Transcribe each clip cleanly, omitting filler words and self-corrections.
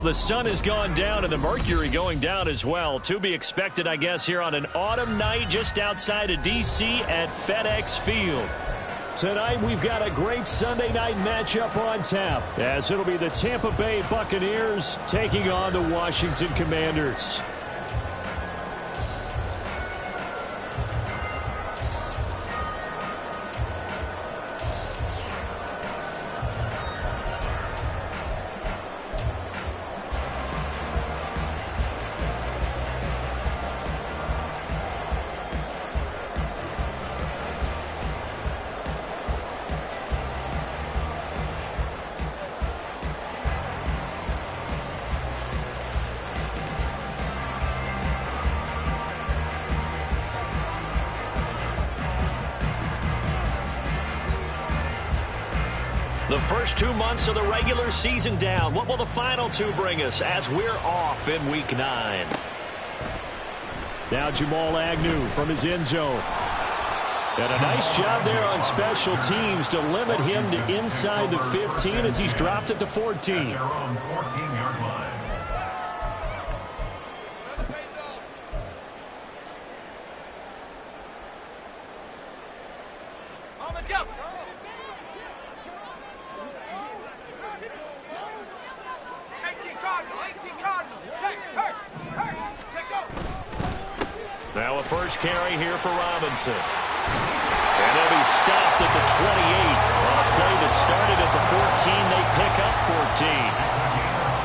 The sun has gone down and the mercury going down as well. To be expected, I guess, here on an autumn night just outside of D.C. at FedEx Field. Tonight, we've got a great Sunday night matchup on tap, as it'll be the Tampa Bay Buccaneers taking on the Washington Commanders. The first 2 months of the regular season down. What will the final two bring us as we're off in Week 9? Now Jamal Agnew from his end zone. And a nice job there on special teams to limit him to inside the 15 as he's dropped at the 14. Now a first carry here for Robinson. And he'll be stopped at the 28. On a play that started at the 14, they pick up 14.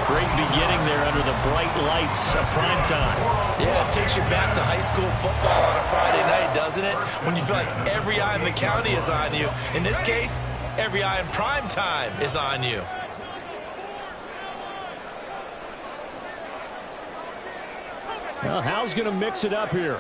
Great beginning there under the bright lights of primetime. Yeah, it takes you back to high school football on a Friday night, doesn't it? When you feel like every eye in the county is on you. In this case, every eye in primetime is on you. Well, Hal's going to mix it up here.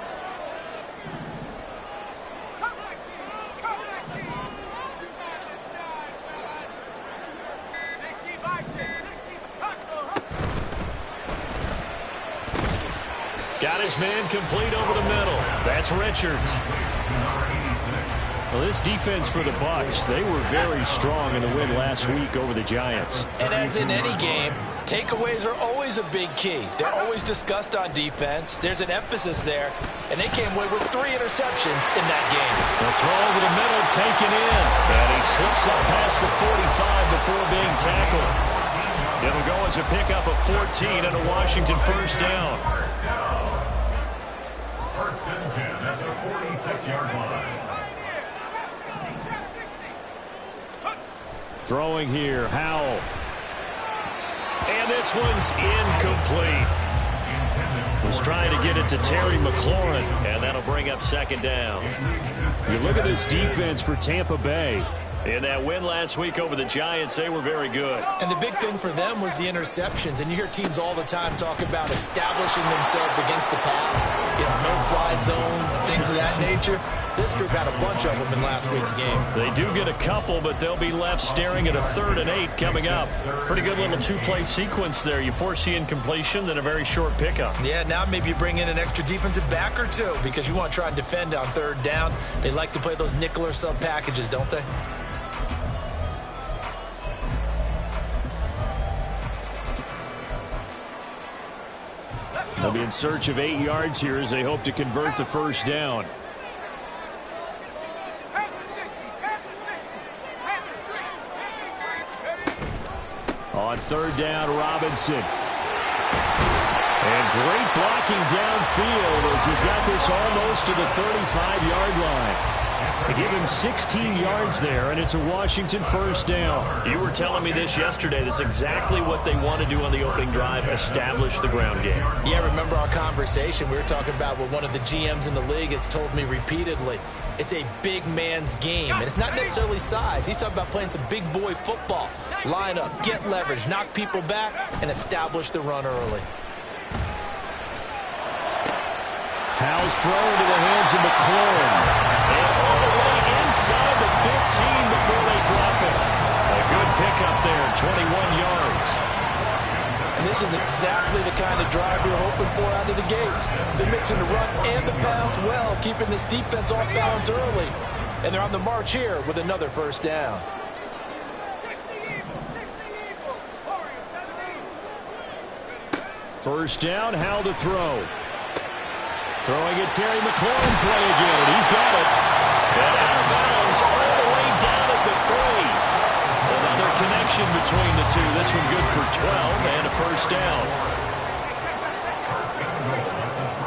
Got his man complete over the middle. That's Richards. Well, this defense for the Bucs, they were very strong in the win last week over the Giants. And as in any game, takeaways are always a big key. They're always discussed on defense. There's an emphasis there, and they came away with 3 interceptions in that game. The throw over the middle, taken in, and he slips up past the 45 before being tackled. It'll go as a pickup of 14 and a Washington first down. First and 10 at the 46-yard line. Throwing here, Howell. And this one's incomplete. Was trying to get it to Terry McLaurin, and that'll bring up second down. You look at this defense for Tampa Bay. In that win last week over the Giants, they were very good. And the big thing for them was the interceptions. And you hear teams all the time talk about establishing themselves against the pass. You know, no-fly zones and things of that nature. This group had a bunch of them in last week's game. They do get a couple, but they'll be left staring at a 3rd and 8 coming up. Pretty good little 2-play sequence there. You foresee incompletion, then a very short pickup. Yeah, now maybe you bring in an extra defensive back or two because you want to try and defend on 3rd down. They like to play those nickel or sub packages, don't they? They'll be in search of 8 yards here as they hope to convert the first down. On 3rd down, Robinson. And great blocking downfield as he's got this almost to the 35-yard line. They give him 16 yards there, and it's a Washington first down. You were telling me this yesterday. That's exactly what they want to do on the opening drive, establish the ground game. Yeah, remember our conversation? We were talking about what one of the GMs in the league has told me repeatedly. It's a big man's game, and it's not necessarily size. He's talking about playing some big boy football. Line up, get leverage, knock people back, and establish the run early. Howell's thrown to the hands of McLaurin. And all the way inside the 15 before they drop it. A good pickup there, 21 yards. And this is exactly the kind of drive you're hoping for out of the gates. They're mixing the run and the pass well, keeping this defense off balance early. And they're on the march here with another first down. First down, how to throw. Throwing it Terry McLaurin's way again, and he's got it. And out of bounds all the way down at the 3. Another connection between the two. This one good for 12 and a first down.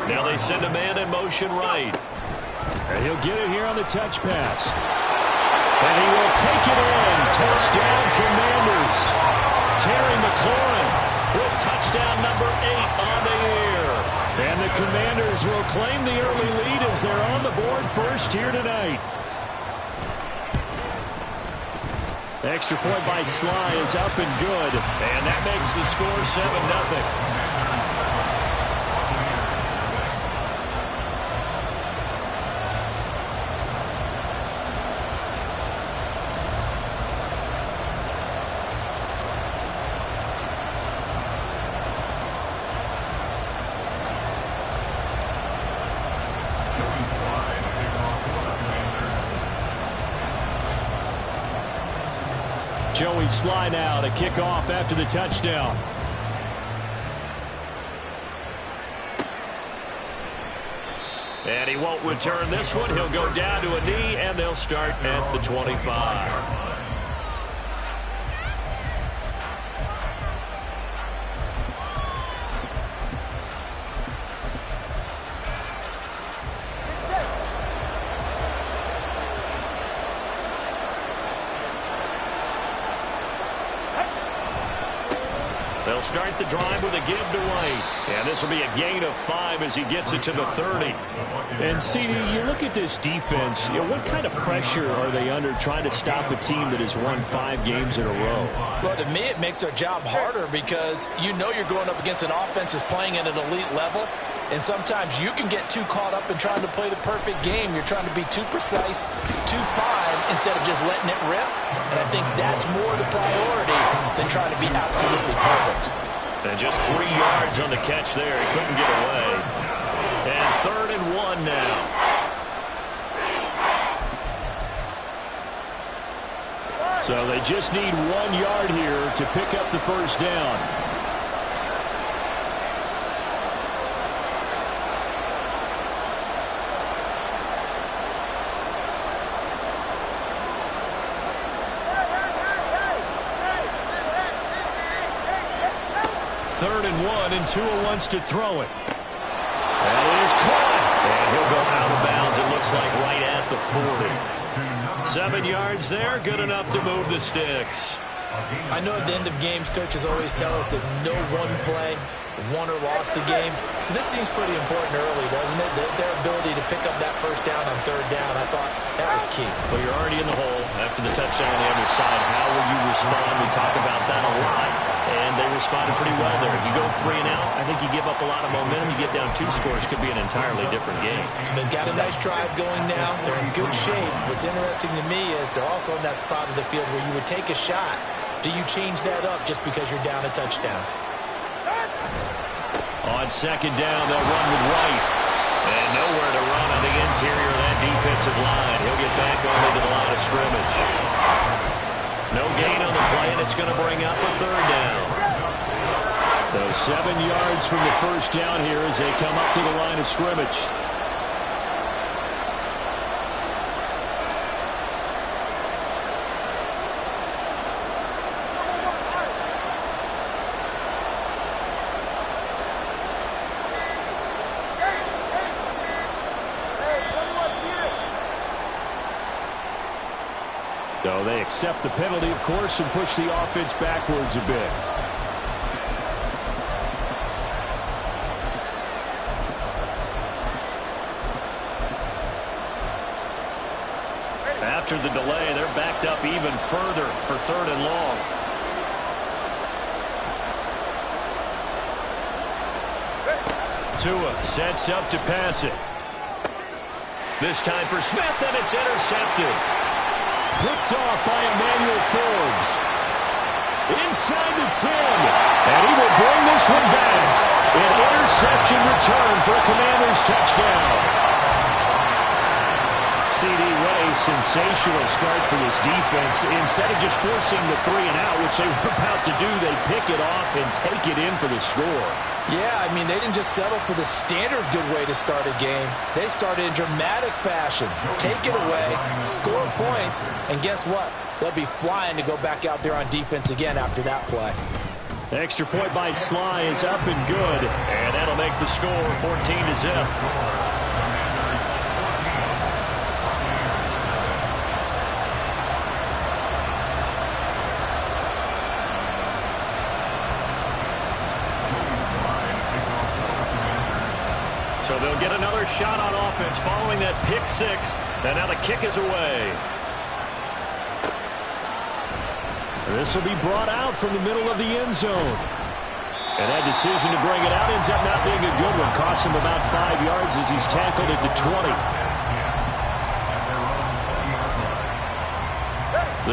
Now they send a man in motion right. And he'll get it here on the touch pass. And he will take it in. Touchdown, Commanders. Terry McLaurin with touchdown number 8 on the year. And the Commanders will claim the early lead as they're on the board first here tonight. Extra point by Sly is up and good. And that makes the score 7-0. Joey Sly now to kick off after the touchdown. And he won't return this one. He'll go down to a knee, and they'll start at the 25. They'll start the drive with a give to White. And this will be a gain of 5 as he gets it to the 30. And, CD, you look at this defense, what kind of pressure are they under trying to stop a team that has won 5 games in a row? Well, to me, it makes their job harder because you know you're going up against an offense that's playing at an elite level. And sometimes you can get too caught up in trying to play the perfect game. You're trying to be too precise, too fine, instead of just letting it rip. And I think that's more the priority than trying to be absolutely perfect. And just 3 yards on the catch there. He couldn't get away. And 3rd and 1 now. So they just need 1 yard here to pick up the first down. Third and 1, and Tua wants to throw it. That is caught. And he'll go out of bounds, it looks like, right at the 40. 7 yards there, good enough to move the sticks. I know at the end of games, coaches always tell us that no one play won or lost a game. This seems pretty important early, doesn't it? Their ability to pick up that first down on 3rd down, I thought that was key. Well, you're already in the hole after the touchdown on the other side. How will you respond? We talk about that a lot. And they responded pretty well there. If you go 3 and out, I think you give up a lot of momentum. You get down 2 scores, could be an entirely different game. So they've got a nice drive going now. They're in good shape. What's interesting to me is they're also in that spot of the field where you would take a shot. Do you change that up just because you're down a touchdown? On 2nd down, they'll run with White. And nowhere to run on the interior of that defensive line. He'll get back onto the line of scrimmage. No gain on the play, and it's going to bring up a 3rd down. So 7 yards from the first down here as they come up to the line of scrimmage. So they accept the penalty, of course, and push the offense backwards a bit. After the delay, they're backed up even further for 3rd and long. Tua sets up to pass it. This time for Smith, and it's intercepted. Picked off by Emmanuel Forbes. Inside the 10. And he will bring this one back. An interception return for a Commanders touchdown. CD, what a sensational start for this defense. Instead of just forcing the 3 and out, which they were about to do, they pick it off and take it in for the score. Yeah, I mean, they didn't just settle for the standard good way to start a game. They started in dramatic fashion. Take it away, score points, and guess what? They'll be flying to go back out there on defense again after that play. The extra point by Sly is up and good, and that'll make the score 14-0. So they'll get another shot on offense following that pick 6, and now the kick is away. This will be brought out from the middle of the end zone. And that decision to bring it out ends up not being a good one. Costs him about 5 yards as he's tackled at the 20.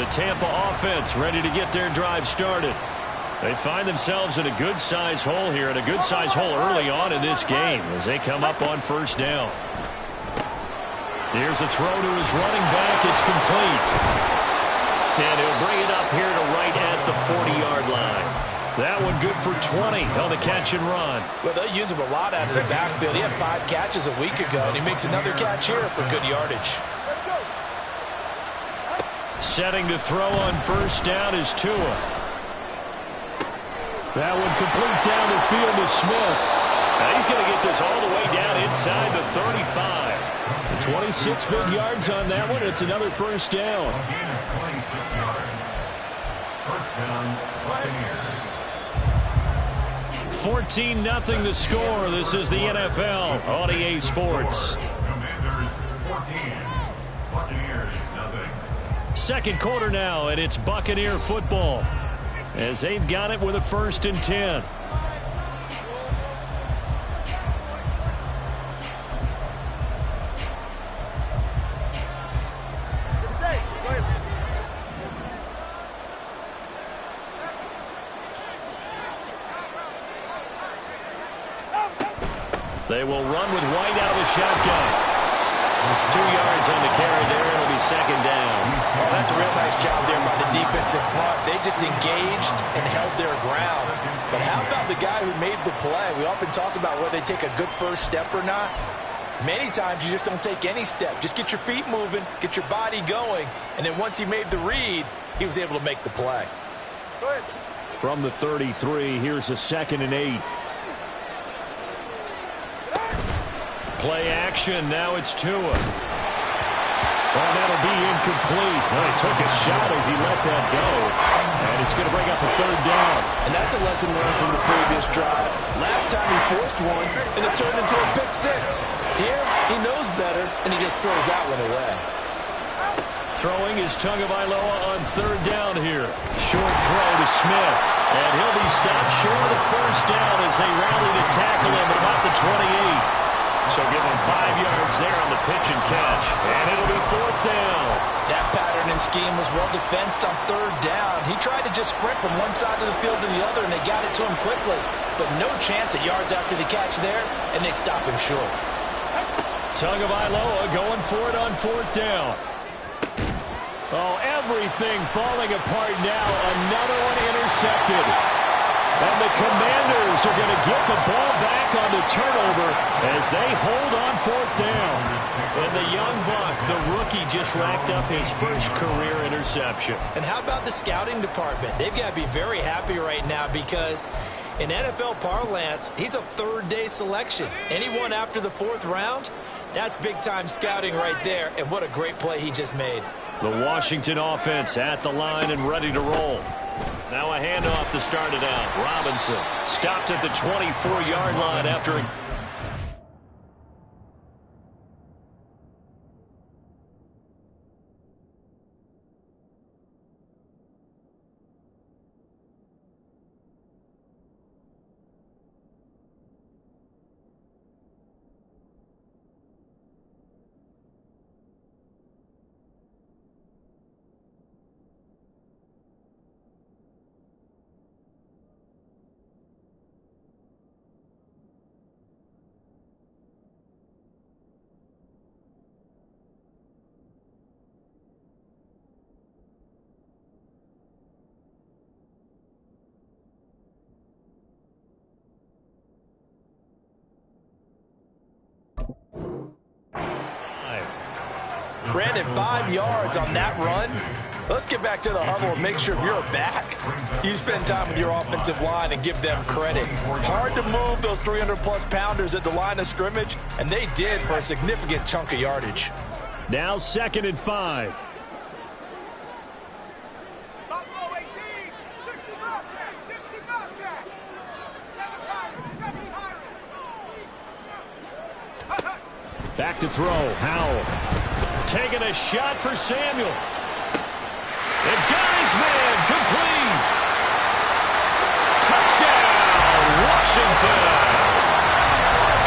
The Tampa offense ready to get their drive started. They find themselves in a good-sized hole here, and a good-sized hole early on in this game as they come up on first down. Here's a throw to his running back. It's complete. And he'll bring it up here to right at the 40-yard line. That one good for 20 on the catch and run. Well, they'll use him a lot out of the backfield. He had 5 catches a week ago, and he makes another catch here for good yardage. Setting to throw on first down is Tua. That one complete down the field to Smith. Now he's going to get this all the way down inside the 35. 26 big yards on that one. It's another first down. 14-0 the score. This is the NFL on EA Sports. Commanders 14, Buccaneers nothing. Second quarter now, and it's Buccaneer football as they've got it with a 1st and 10. They will run with White out of the shotgun. 2 yards on the carry there. It'll be second down. Oh, that's a real nice job there by the defense in front. They just engaged and held their ground. But how about the guy who made the play? We often talk about whether they take a good first step or not. Many times you just don't take any step. Just get your feet moving, get your body going, and then once he made the read, he was able to make the play. From the 33, here's a 2nd and 8. Play action. Now it's Tua. Oh, that'll be incomplete. Well, he took a shot as he let that go. And it's going to bring up a 3rd down. And that's a lesson learned from the previous drive. Last time he forced one, and it turned into a pick 6. Here, he knows better, and he just throws that one away. Throwing is Tagovailoa on 3rd down here. Short throw to Smith. And he'll be stopped short of the first down as they rally to tackle him at about the 28. So give him 5 yards there on the pitch and catch. And it'll be 4th down. That pattern and scheme was well defensed on 3rd down. He tried to just sprint from one side of the field to the other, and they got it to him quickly. But no chance at yards after the catch there, and they stop him short. Tagovailoa going for it on 4th down. Oh, everything falling apart now. Another one intercepted. And the Commanders are going to get the ball back on the turnover as they hold on 4th down. And the young buck, the rookie, just racked up his first career interception. And how about the scouting department? They've got to be very happy right now because in NFL parlance, he's a 3rd-day selection. Anyone after the 4th round, that's big-time scouting right there. And what a great play he just made. The Washington offense at the line and ready to roll. Now a handoff to start it out. Robinson stopped at the 24-yard line after added 5 yards on that run. Let's get back to the huddle and make sure if you're back, you spend time with your offensive line and give them credit. Hard to move those 300-plus pounders at the line of scrimmage, and they did for a significant chunk of yardage. Now 2nd and 5. Back to throw. Howell taking a shot for Samuel. They've got his man complete. Touchdown, Washington.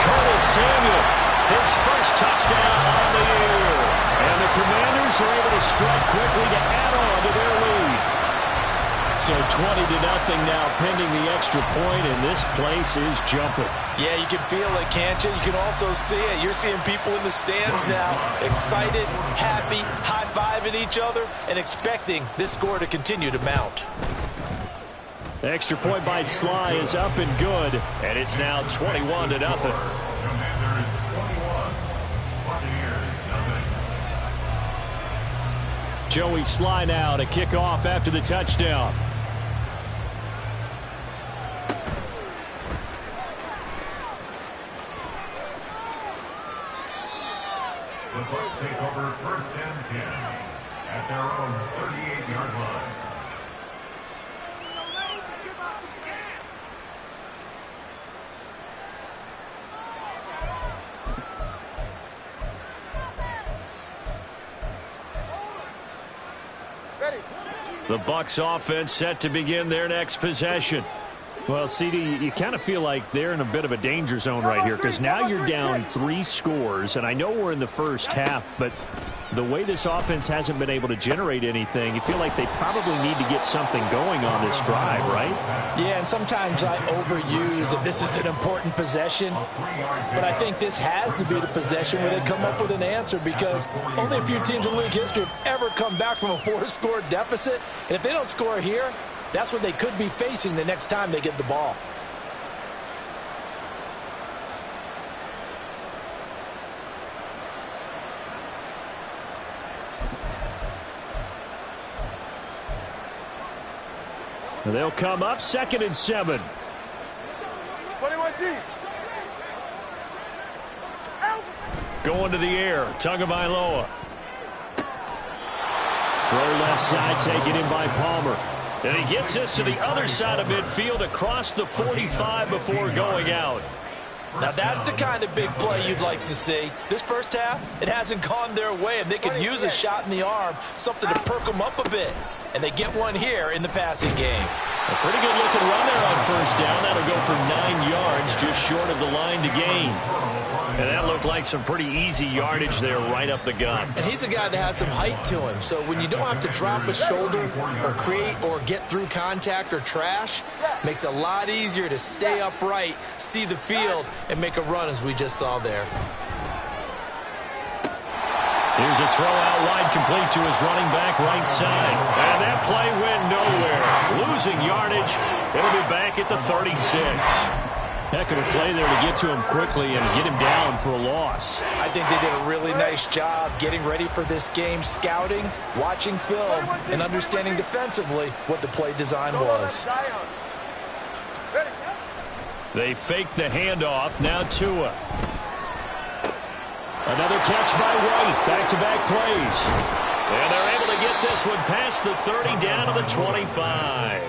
Curtis Samuel, his first touchdown on the year. And the Commanders are able to strike quickly to add on to their lead. So 20-0 now pending the extra point, and this place is jumping. Yeah, you can feel it, can't you? You can also see it. You're seeing people in the stands now, excited, happy, high-fiving each other, and expecting this score to continue to mount. The extra point by Sly is up and good, and it's now 21-0. Commanders 21, Buccaneers 0. Joey Sly now to kick off after the touchdown. The Bucs take over 1st and 10 at their own 38-yard line. The Bucs offense set to begin their next possession. Well, CD, you kind of feel like they're in a bit of a danger zone right here because now you're down 3 scores, and I know we're in the first half, but the way this offense hasn't been able to generate anything, you feel like they probably need to get something going on this drive, right? Yeah, and sometimes I overuse that this is an important possession, but I think this has to be the possession where they come up with an answer because only a few teams in league history have ever come back from a 4-score deficit, and if they don't score here, that's what they could be facing the next time they get the ball. They'll come up 2nd and 7. 21G. Going to the air. Tagovailoa. Throw left side taken in by Palmer. And he gets us to the other side of midfield across the 45 before going out. Now that's the kind of big play you'd like to see. This first half, it hasn't gone their way, and they could use a shot in the arm, something to perk them up a bit. And they get one here in the passing game. A pretty good looking run there on 1st down. That'll go for 9 yards, just short of the line to gain. And that looked like some pretty easy yardage there right up the gut. And he's a guy that has some height to him. So when you don't have to drop a shoulder or create or get through contact or trash, makes it a lot easier to stay upright, see the field, and make a run as we just saw there. Here's a throw out wide complete to his running back right side. And that play went nowhere. Losing yardage. It'll be back at the 36. Heck of a play there to get to him quickly and get him down for a loss. I think they did a really nice job getting ready for this game, scouting, watching film, and understanding defensively what the play design was. They faked the handoff. Now Tua. Another catch by White. Back-to-back plays. And they're able to get this one past the 30 down to the 25.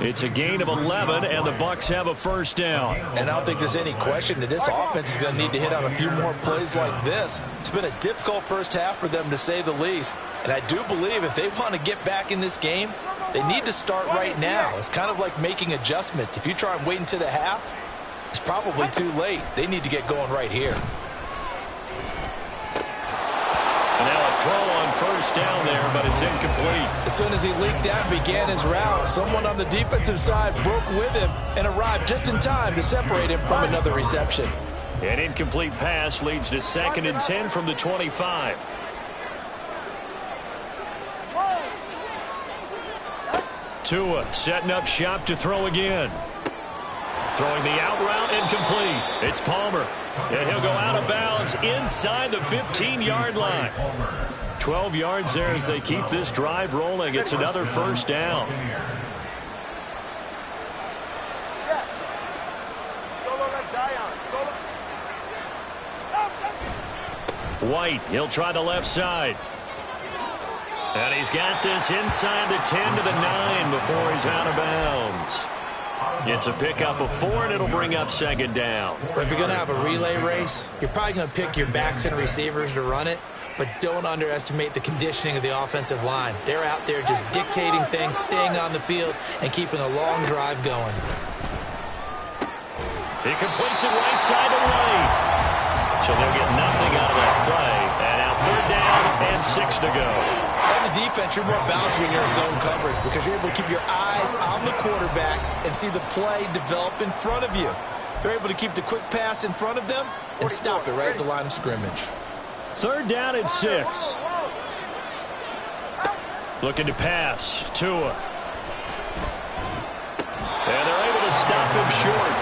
It's a gain of 11, and the Bucs have a 1st down. And I don't think there's any question that this offense is going to need to hit on a few more plays like this. It's been a difficult first half for them, to say the least. And I do believe if they want to get back in this game, they need to start right now. It's kind of like making adjustments. If you try and wait until the half, it's probably too late. They need to get going right here. And now a throw on 1st down there, but it's incomplete. As soon as he leaked out and began his route, someone on the defensive side broke with him and arrived just in time to separate him from another reception. An incomplete pass leads to 2nd and 10 from the 25. Tua setting up shop to throw again. Throwing the out route incomplete. It's Palmer. And he'll go out of bounds inside the 15-yard line. 12 yards there as they keep this drive rolling. It's another first down. White, he'll try the left side. And he's got this inside the 10 to the 9 before he's out of bounds. It's a pickup of 4, and it'll bring up second down. If you're going to have a relay race, you're probably going to pick your backs and receivers to run it, but don't underestimate the conditioning of the offensive line. They're out there just dictating things, staying on the field, and keeping a long drive going. He completes it right side of White. So they'll get nothing out of that play. And now 3rd down and 6 to go. As a defense, you're more balanced when you're in zone coverage because you're able to keep your eyes on the quarterback and see the play develop in front of you. They're able to keep the quick pass in front of them and stop it right at the line of scrimmage. 3rd down and 6. Looking to pass. Tua. And they're able to stop him short.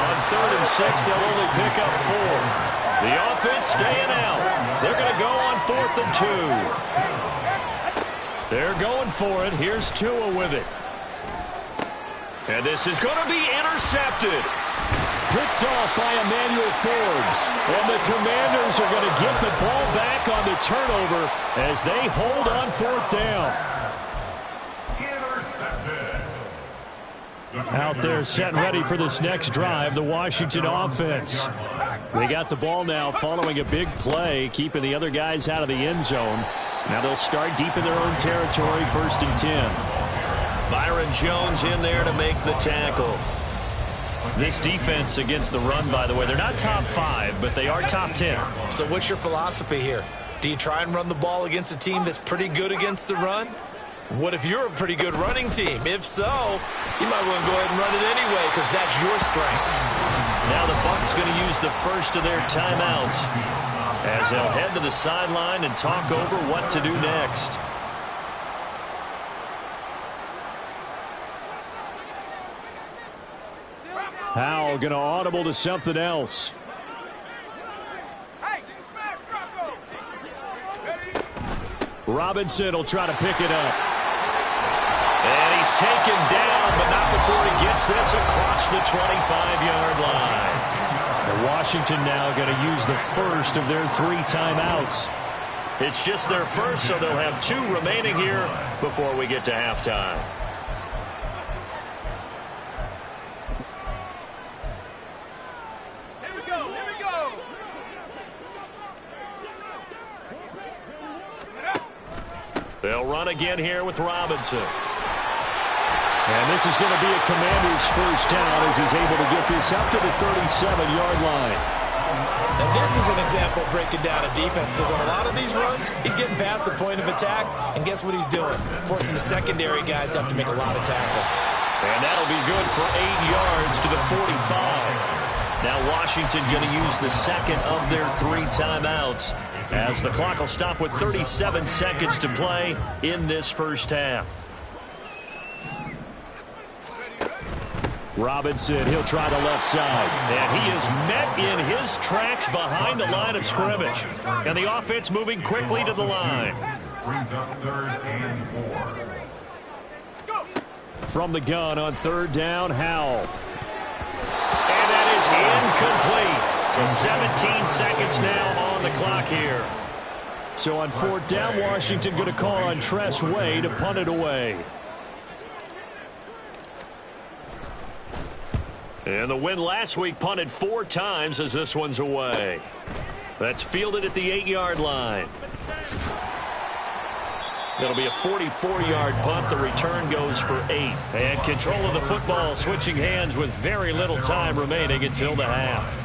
On 3rd and 6, they'll only pick up 4. The offense staying out. They're going to go on 4th and 2. They're going for it. Here's Tua with it. And this is going to be intercepted. Picked off by Emmanuel Forbes. And the Commanders are going to get the ball back on the turnover as they hold on 4th down. Out there set and ready for this next drive, the Washington offense. They got the ball now following a big play, keeping the other guys out of the end zone. Now they'll start deep in their own territory, 1st and 10. Byron Jones in there to make the tackle. This defense against the run, by the way, they're not top 5, but they are top 10. So what's your philosophy here? Do you try and run the ball against a team that's pretty good against the run? What if you're a pretty good running team? If so, you might want to go ahead and run it anyway because that's your strength. Now the Bucs going to use the first of their timeouts as they'll head to the sideline and talk over what to do next. Howell going to audible to something else. Robinson will try to pick it up. And he's taken down, but not before he gets this across the 25-yard line. And Washington now going to use the first of their 3 timeouts. It's just their first, so they'll have 2 remaining here before we get to halftime. They'll run again here with Robinson. And this is going to be a Commander's first down as he's able to get this up to the 37-yard line. And this is an example of breaking down a defense because on a lot of these runs, he's getting past the point of attack, and guess what he's doing? Forcing the secondary guys to have to make a lot of tackles. And that'll be good for 8 yards to the 45. Now Washington going to use the second of their 3 timeouts as the clock will stop with 37 seconds to play in this first half. Robinson, he'll try the left side. And he is met in his tracks behind the line of scrimmage. And the offense moving quickly to the line. Brings up 3rd and 4. From the gun on 3rd down, Howell. And that is incomplete. So 17 seconds now on the clock here. So on 4th down, Washington going to call on Tress Way to punt it away. And the win last week punted 4 times as this one's away. That's fielded at the 8-yard line. It'll be a 44-yard punt. The return goes for 8. And control of the football switching hands with very little time remaining until the half.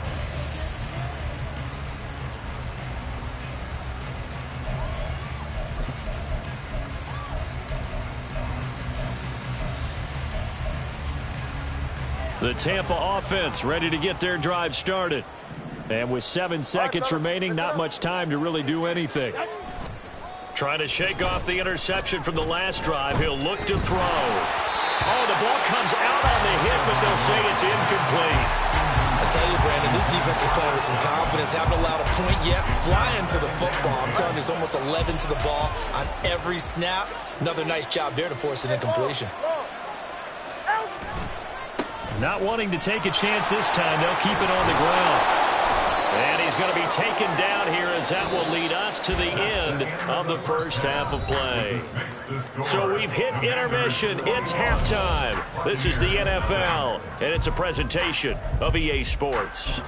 The Tampa offense ready to get their drive started. And with 7 seconds remaining, not much time to really do anything. Trying to shake off the interception from the last drive. He'll look to throw. Oh, the ball comes out on the hit, but they'll say it's incomplete. I tell you, Brandon, This defense is playing with some confidence. Haven't allowed a point yet. Flying to the football. I'm telling you, there's almost 11 to the ball on every snap. Another nice job there to force an incompletion. Not wanting to take a chance this time. They'll keep it on the ground. And he's going to be taken down here as that will lead us to the end of the first half of play. So we've hit intermission. It's halftime. This is the NFL, and it's a presentation of EA Sports.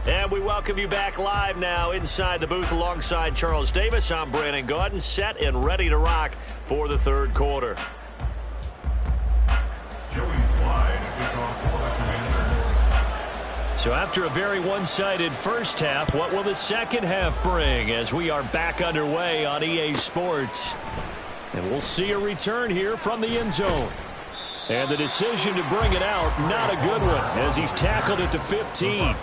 And we welcome you back live now inside the booth alongside Charles Davis. I'm Brandon Gaudin, set and ready to rock for the third quarter. Joey Slide, kickoff for the Commanders. So after a very one-sided first half, what will the second half bring as we are back underway on EA Sports? And we'll see a return here from the end zone. And the decision to bring it out, not a good one, as he's tackled it to 15.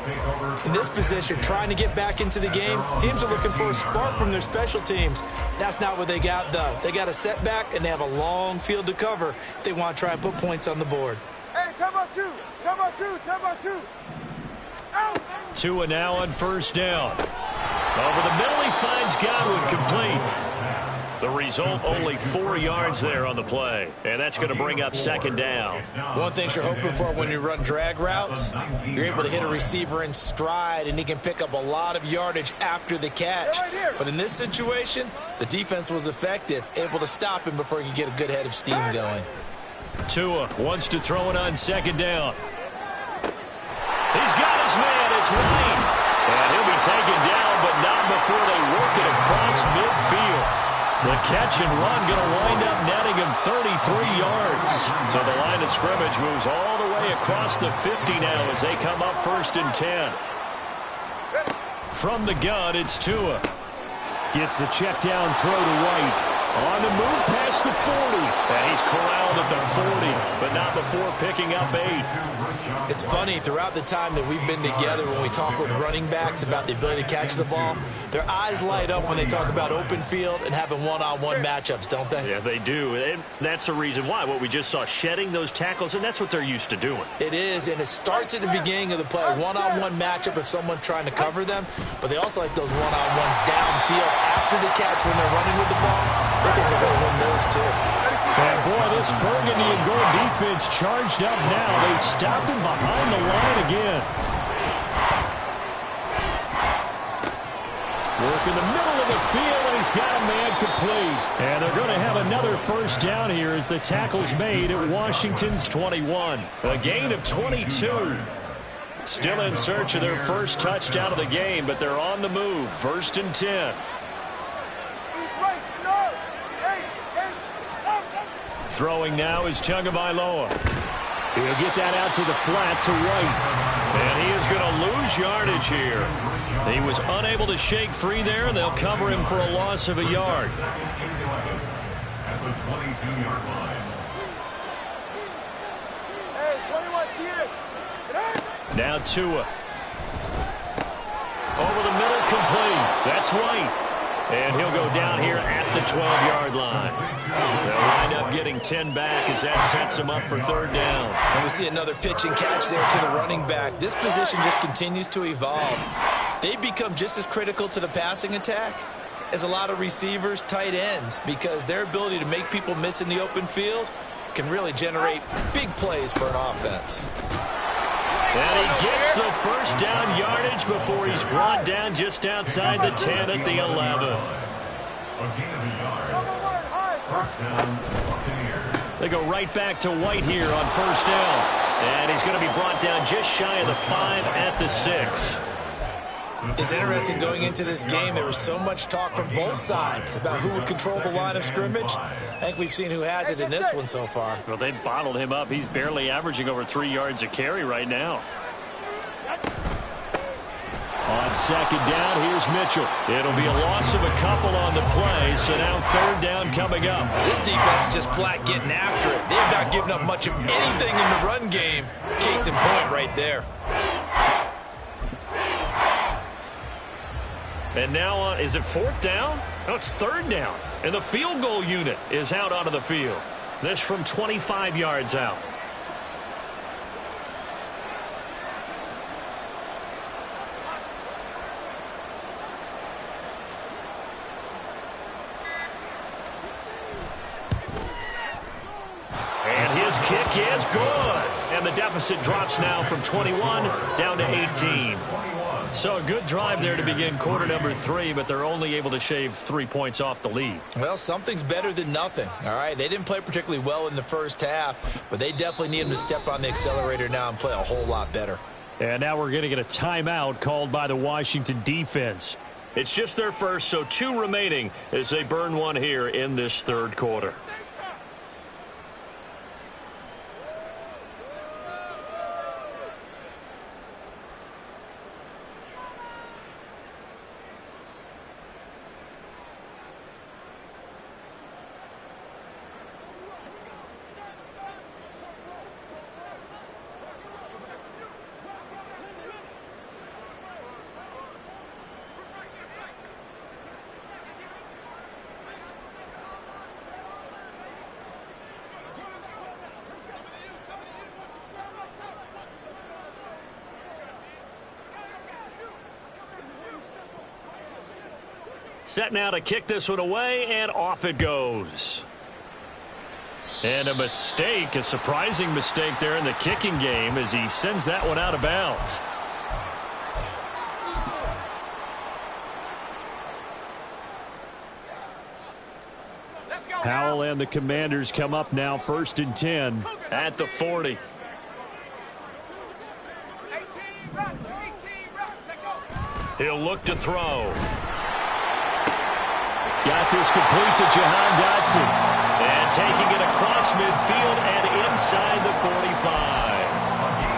In this position, trying to get back into the game, teams are looking for a spark from their special teams. That's not what they got, though. They got a setback, and they have a long field to cover if they want to try and put points on the board. Hey, time out two. Time out two. Time out two. Out. Tua now on first down. Over the middle, he finds Godwin complete. The result, only 4 yards there on the play. And that's going to bring up second down. One thing you're hoping for when you run drag routes, you're able to hit a receiver in stride, and he can pick up a lot of yardage after the catch. But in this situation, the defense was effective, able to stop him before he could get a good head of steam going. Tua wants to throw it on second down. He's got his man. It's Wayne. And he'll be taken down, but not before they work it across midfield. The catch and run going to wind up netting him 33 yards. So the line of scrimmage moves all the way across the 50 now as they come up 1st and 10. From the gun, it's Tua. Gets the check down throw to White. On the move past the 40. And he's corralled at the 40, but not before picking up 8. It's funny, throughout the time that we've been together, when we talk with running backs about the ability to catch the ball, their eyes light up when they talk about open field and having one-on-one matchups, don't they? Yeah, they do. And that's the reason why. What we just saw, shedding those tackles, and that's what they're used to doing. It is, and it starts at the beginning of the play, one-on-one matchup if someone's trying to cover them, but they also like those one-on-ones downfield after the catch when they're running with the ball. They think they're going to win those too. And boy, this burgundy and gold defense charged up now. They stopped him behind the line again. Work in the middle of the field, and he's got a man complete. And they're going to have another first down here as the tackle's made at Washington's 21. A gain of 22. Still in search of their first touchdown of the game, but they're on the move. 1st and 10. Throwing now is Tagovailoa. He'll get that out to the flat to White. And he is going to lose yardage here. He was unable to shake free there, and they'll cover him for a loss of a yard. At the 22-yard line. Hey, 21 Now Tua. Over the middle, complete. That's White. And he'll go down here at the 12-yard line. They'll wind up getting 10 back as that sets him up for 3rd down. And we see another pitch and catch there to the running back. This position just continues to evolve. They become just as critical to the passing attack as a lot of receivers, tight ends, because their ability to make people miss in the open field can really generate big plays for an offense. And he gets the first down yardage before he's brought down just outside the 10 at the 11. First down, Buccaneers. They go right back to White here on first down. And he's going to be brought down just shy of the 5 at the 6. It's interesting going into this game. There was so much talk from both sides about who would control the line of scrimmage. I think we've seen who has it in this one so far. Well, they bottled him up. He's barely averaging over 3 yards a carry right now. On second down, here's Mitchell. It'll be a loss of a couple on the play, so now third down coming up. This defense is just flat getting after it. They have not given up much of anything in the run game. Case in point right there. And now, is it fourth down? No, it's third down. And the field goal unit is out onto the field. This from 25 yards out. And his kick is good. And the deficit drops now from 21 down to 18. So a good drive there to begin quarter number 3, but they're only able to shave 3 points off the lead. Well, something's better than nothing, all right? They didn't play particularly well in the first half, but they definitely need them to step on the accelerator now and play a whole lot better. And now we're going to get a timeout called by the Washington defense. It's just their first, so 2 remaining as they burn one here in this third quarter. Set now to kick this one away, and off it goes. And a mistake, a surprising mistake there in the kicking game as he sends that one out of bounds. Howell and the Commanders come up now, 1st and 10 at the 40. He'll look to throw. Got this complete to Jahan Dotson. And taking it across midfield and inside the 45.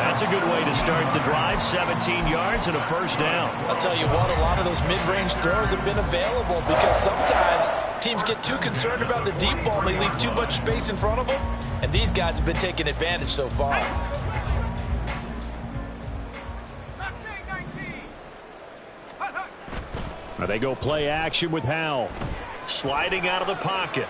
That's a good way to start the drive. 17 yards and a first down. I'll tell you what, a lot of those mid-range throws have been available because sometimes teams get too concerned about the deep ball and they leave too much space in front of them. And these guys have been taking advantage so far. Now they go play action with Howell. Sliding out of the pocket.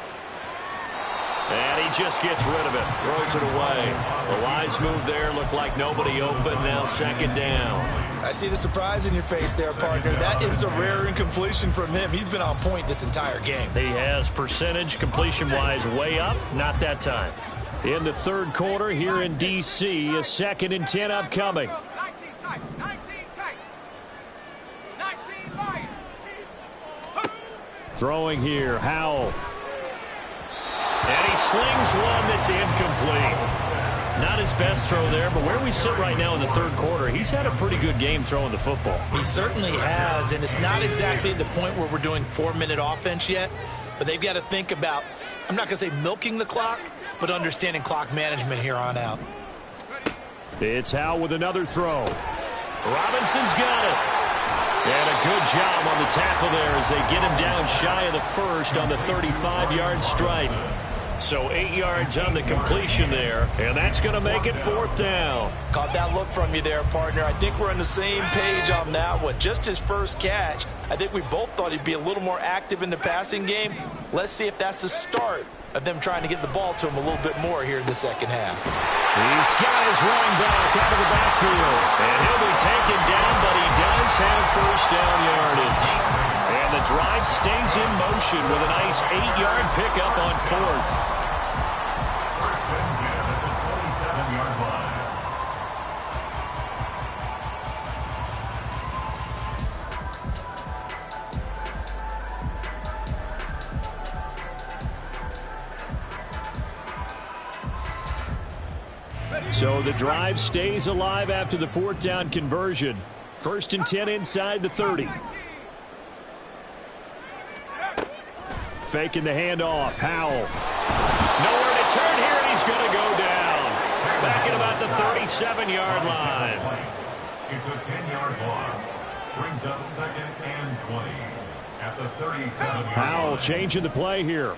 And he just gets rid of it. Throws it away. The lines move there. Look like nobody open. Now second down. I see the surprise in your face there, partner. That is a rare incompletion from him. He's been on point this entire game. He has percentage completion-wise way up. Not that time. In the third quarter here in D.C., a 2nd and 10 upcoming. Throwing here, Howell. And he slings one that's incomplete. Not his best throw there, but where we sit right now in the third quarter, he's had a pretty good game throwing the football. He certainly has, and it's not exactly at the point where we're doing 4-minute offense yet, but they've got to think about, I'm not going to say milking the clock, but understanding clock management here on out. It's Howell with another throw. Robinson's got it. And a good job on the tackle there as they get him down shy of the first on the 35-yard stripe. So 8 yards on the completion there, and that's going to make it 4th down. Caught that look from you there, partner. I think we're on the same page on that one. Just his first catch. I think we both thought he'd be a little more active in the passing game. Let's see if that's the start of them trying to get the ball to him a little bit more here in the second half. He's got his running back out of the backfield. And he'll be taken down, but he does have first down yardage. And the drive stays in motion with a nice 8-yard pickup on 4th. First and 10 at the 27-yard line. So the drive stays alive after the 4th down conversion. 1st and 10 inside the 30. Faking the handoff. Howell. Nowhere to turn here, and he's going to go down. Back at about the 37-yard line. It's a 10-yard loss. brings up 2nd and 20 at the 37-yard line. Powell changing the play here.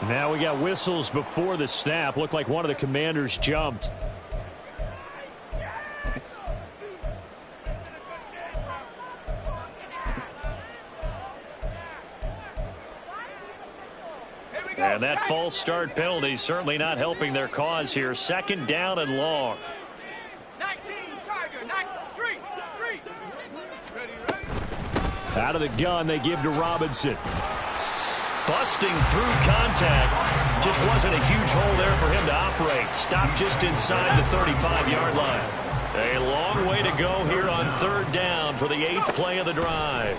Now we got whistles before the snap. Looked like one of the Commanders jumped. And that false start penalty certainly not helping their cause here. 2nd down and long. 19, Tiger, 19, street. Ready. Out of the gun, they give to Robinson. Busting through contact. Just wasn't a huge hole there for him to operate. Stopped just inside the 35-yard line. A long way to go here on 3rd down for the 8th play of the drive.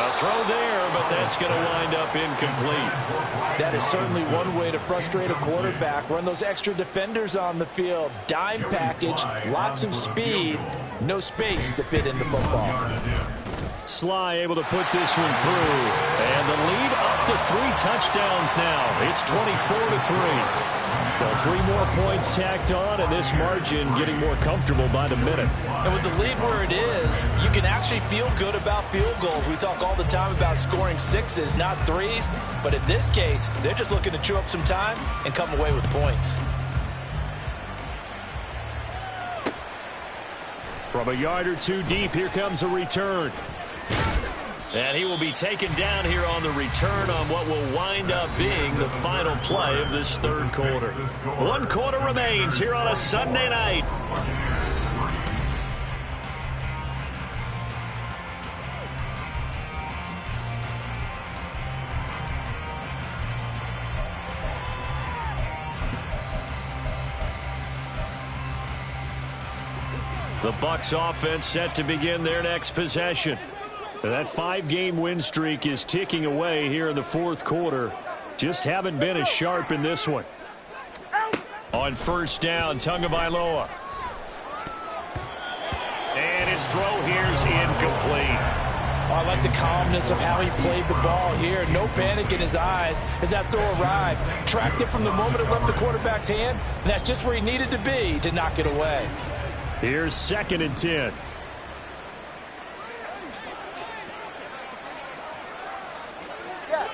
A throw there, but that's going to wind up incomplete. That is certainly one way to frustrate a quarterback. Run those extra defenders on the field. Dime package, lots of speed, no space to fit into football. Sly able to put this one through. And the lead up to 3 touchdowns now. It's 24-3. Well, 3 more points tacked on, and this margin getting more comfortable by the minute. And with the lead where it is, you can actually feel good about field goals. We talk all the time about scoring 6s, not 3s. But in this case, they're just looking to chew up some time and come away with points. From a yard or 2 deep, here comes a return. And he will be taken down here on the return on what will wind up being the final play of this 3rd quarter. 1 quarter remains here on a Sunday night. The Bucs offense set to begin their next possession. That 5-game win streak is ticking away here in the 4th quarter. Just haven't been as sharp in this one. On 1st down, Tagovailoa. And his throw here's incomplete. Oh, I like the calmness of how he played the ball here. No panic in his eyes as that throw arrived. Tracked it from the moment it left the quarterback's hand, and that's just where he needed to be to knock it away. Here's 2nd and 10. Yeah.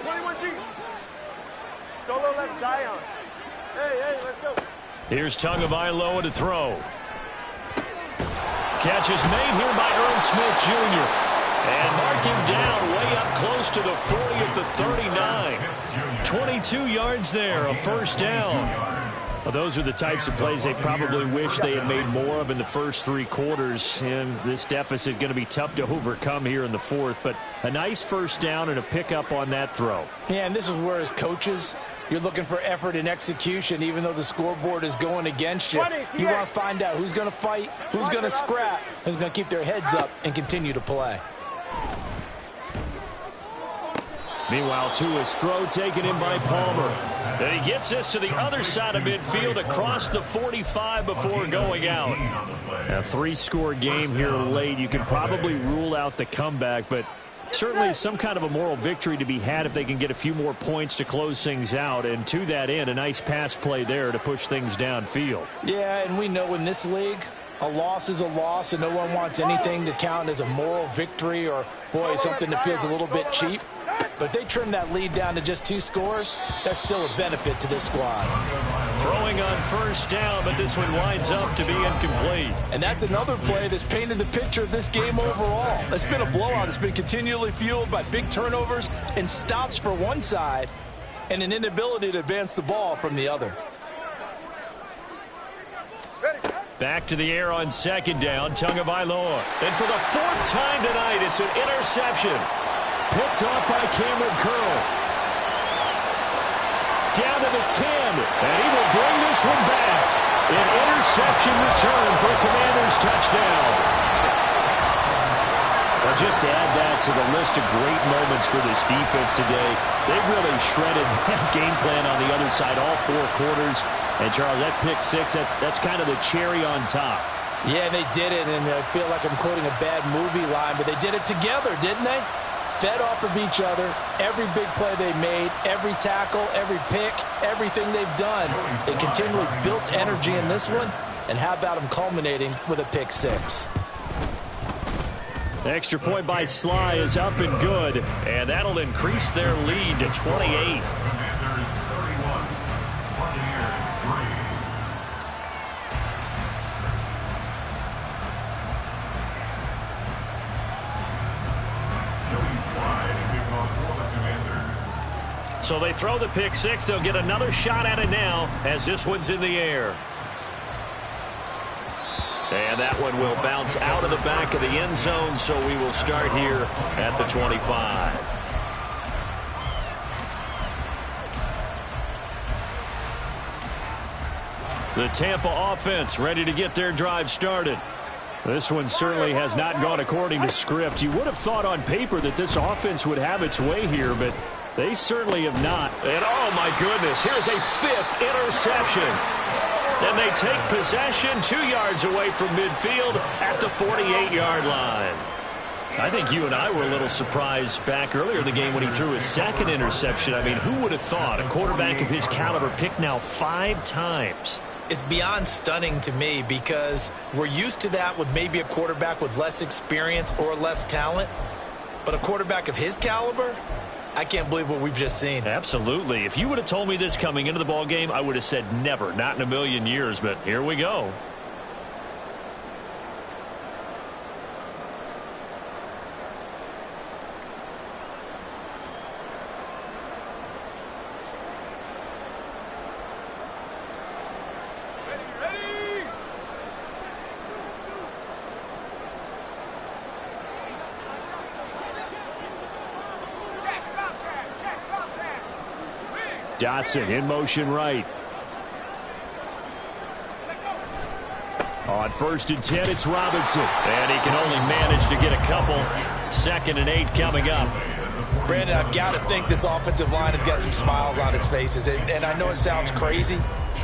21G. Solo left Zion. Hey, let's go. Here's Tagovailoa to throw. Catch is made here by Earl Smith Jr. And mark him down way up close to the 40 at the 39. 22 yards there, a 1st down. Well, those are the types of plays they probably wish they had made more of in the first 3 quarters. And this deficit going to be tough to overcome here in the 4th. But a nice 1st down and a pickup on that throw. Yeah, and this is where as coaches, you're looking for effort and execution, even though the scoreboard is going against you. You want to find out who's going to fight, who's going to scrap, who's going to keep their heads up and continue to play. Meanwhile, Tua's throw taken in by Palmer. And he gets this to the other side of midfield across the 45 before going out. A 3-score game here late. You can probably rule out the comeback, but certainly some kind of a moral victory to be had if they can get a few more points to close things out. And to that end, a nice pass play there to push things downfield. Yeah, and we know in this league, a loss is a loss, and no one wants anything to count as a moral victory or, boy, something that feels a little bit cheap. But they trim that lead down to just 2 scores. That's still a benefit to this squad. Throwing on 1st down, but this one winds up to be incomplete. And that's another play that's painted the picture of this game overall. It's been a blowout. It's been continually fueled by big turnovers and stops for one side and an inability to advance the ball from the other. Back to the air on 2nd down, Tagovailoa. And for the 4th time tonight, it's an interception. Picked off by Cameron Curl. Down to the 10, and he will bring this one back. An interception return for a Commanders touchdown. Well, just to add that to the list of great moments for this defense today, they've really shredded that game plan on the other side all 4 quarters. And, Charles, that pick 6, that's kind of the cherry on top. Yeah, they did it, and I feel like I'm quoting a bad movie line, but they did it together, didn't they? Fed off of each other, every big play they made, every tackle, every pick, everything they've done. They continually built energy in this one, and how about them culminating with a pick six? Extra point by Sly is up and good, and that'll increase their lead to 28. Commanders 31, Buccaneers 3. So they throw the pick six. They'll get another shot at it now as this one's in the air. And that one will bounce out of the back of the end zone, so we will start here at the 25. The Tampa offense ready to get their drive started. This one certainly has not gone according to script. You would have thought on paper that this offense would have its way here, but they certainly have not. And oh my goodness, here's a fifth interception. And they take possession 2 yards away from midfield at the 48-yard line. I think you and I were a little surprised back earlier in the game when he threw his second interception. I mean, who would have thought a quarterback of his caliber picked now 5 times? It's beyond stunning to me because we're used to that with maybe a quarterback with less experience or less talent. But a quarterback of his caliber, I can't believe what we've just seen. Absolutely. If you would have told me this coming into the ball game, I would have said never, not in a million years. But here we go. Dotson in motion right. On 1st and 10, it's Robinson. And he can only manage to get a couple. 2nd and 8 coming up. Brandon, I've got to think this offensive line has got some smiles on its faces. And I know it sounds crazy,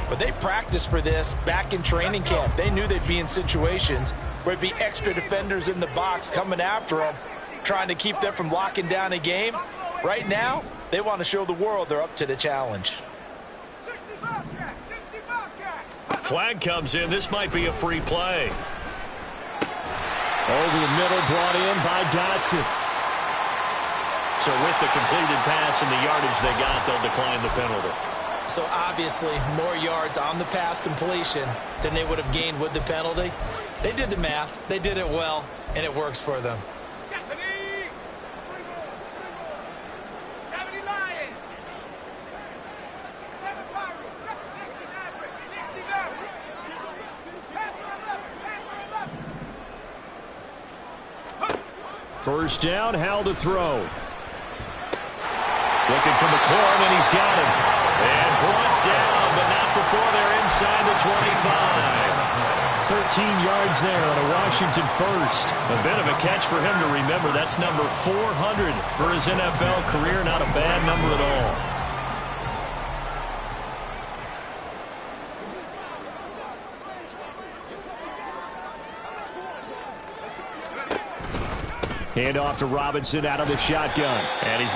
but they practiced for this back in training camp. They knew they'd be in situations where it'd be extra defenders in the box coming after them, trying to keep them from locking down a game. Right now, they want to show the world they're up to the challenge. Flag comes in. This might be a free play. Over the middle, brought in by Dotson. So with the completed pass and the yardage they got, they'll decline the penalty. So obviously, more yards on the pass completion than they would have gained with the penalty. They did the math. They did it well, and it works for them. First down, Howell to throw. Looking for McLaurin, and he's got him. And brought down, but not before they're inside the 25. 13 yards there on a Washington first. A bit of a catch for him to remember. That's number 400 for his NFL career. Not a bad number at all. Hand off to Robinson out of the shotgun. And he's